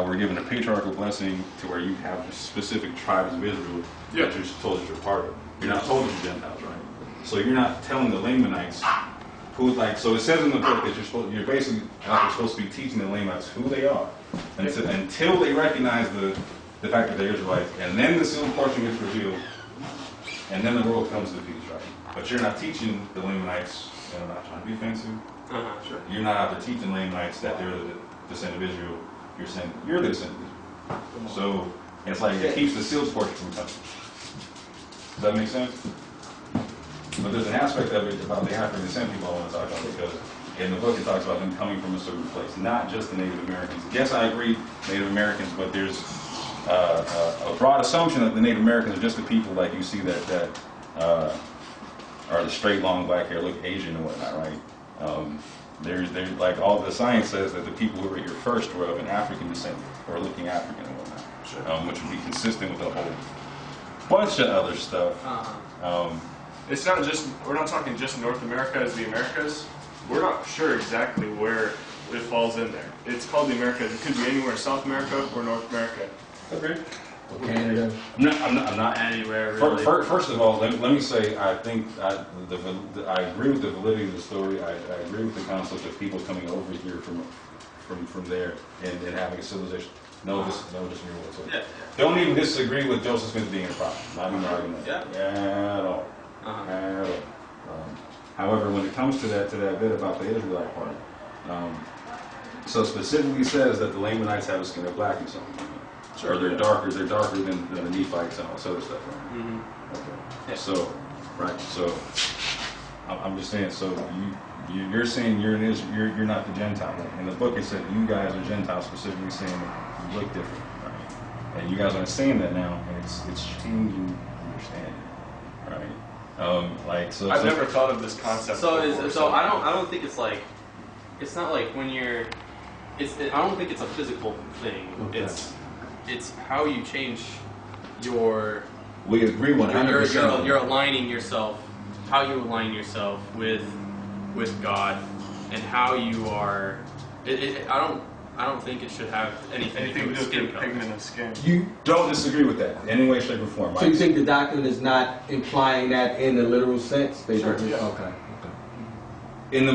we're given a patriarchal blessing to where you have specific tribes of Israel that you're told that you're part of. You're not told that you're Gentiles, right? So you're not telling the Lamanites who, like, so it says in the book that you're basically supposed to be teaching the Lamanites who they are until they recognize the fact that they're Israelites, and then the sealed portion gets revealed, and then the world comes to peace, right? But you're not teaching the Lamanites, and I'm not trying to be offensive. Sure. You're not out there teaching Lamanites that they're the descendant of Israel. You're saying you're the descendant of Israel. So it's like it keeps the sealed portion from coming. Does that make sense? But there's an aspect of it about the African descent people I want to talk about, because in the book it talks about them coming from a certain place, not just the Native Americans. Yes, I agree, Native Americans, but there's a broad assumption that the Native Americans are just the people like you see that are the straight, long, black hair, look Asian and whatnot, right? There's like all the science says that the people who were here first were of an African descent, or looking African and whatnot, which would be consistent with a whole bunch of other stuff. It's not just, we're not talking just North America as the Americas. We're not sure exactly where it falls in there. It's called the Americas. It could be anywhere in South America or North America. Okay. Canada. I'm not anywhere really. First of all, let me say I think I agree with the validity of the story. I agree with the concept of people coming over here from there and having a civilization. No disagreement whatsoever. Yeah. Don't even disagree with Joseph Smith being a prophet. Not even arguing that. At all. At all. However, when it comes to that bit about the Israelite part, so specifically says that the Lamanites have a skin of black and something. Or they're darker than the Nephites and all this other stuff, right? Okay. Yeah. So, right. So, I'm just saying. So you're saying you're you're not the Gentile. In the book it said you guys are Gentiles, specifically saying that you look different, right? And you guys aren't saying that now, and it's changing understanding, right? Like so. I've never thought of this concept. So I don't think it's like, it's not like when you're, I don't think it's a physical thing. Okay. It's how you change your. We agree 100%. You're aligning yourself, how you align yourself with God, and how you are. I don't think it should have anything to do with skin color. Pigment of skin. You don't disagree with that in any way, shape, or form, right? So you think the doctrine is not implying that in the literal sense? Sure. Yeah. Okay. In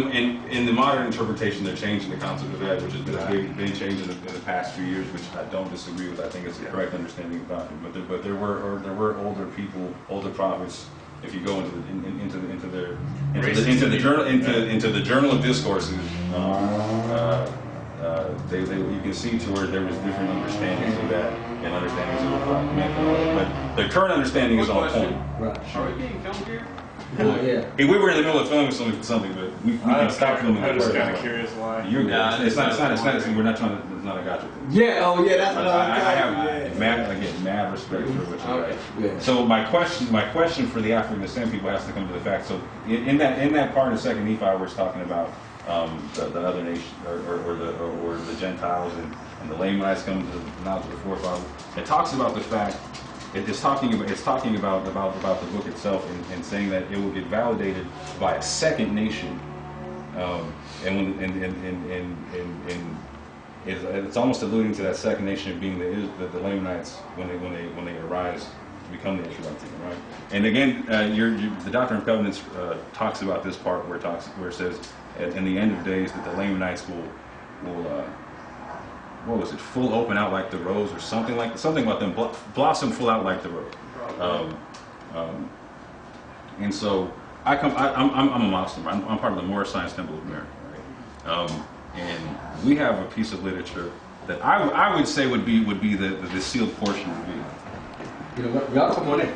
the modern interpretation, they're changing the concept of that, which has been changed in the past few years, which I don't disagree with. I think it's the correct understanding about it. But there were older people, older prophets. If you go into the journal of discourses, you can see to where there was different understandings of that and understandings of what God meant. But the current understanding is on point. Right. Are we being filmed here? Yeah. Hey, we were in the middle of filming something, but we can stop filming. I'm just kind of curious why. You're good. It's not. We're not trying to. It's not a gotcha thing. Yeah. Oh, yeah. That's what I have mad respect for what you're right. Yeah. So my question for the African descent people has to come to the fact. So in that part of 2nd Nephi where it's talking about the other nation or the Gentiles and the Lamanites coming to the knowledge of the forefathers, it talks about the fact. It's talking about the book itself and saying that it will get validated by a second nation, it's almost alluding to that second nation being the Lamanites when they arise to become the Israelites, right? And again, the Doctrine and Covenants talks about this part where it says in the end of days that the Lamanites will what was it? Full open out like the rose, or something about them blossom full out like the rose. And so I'm a Muslim. I'm part of the Moor Science Temple of America, right? And we have a piece of literature that I would say would be the sealed portion would be. You know what? Y'all come on in.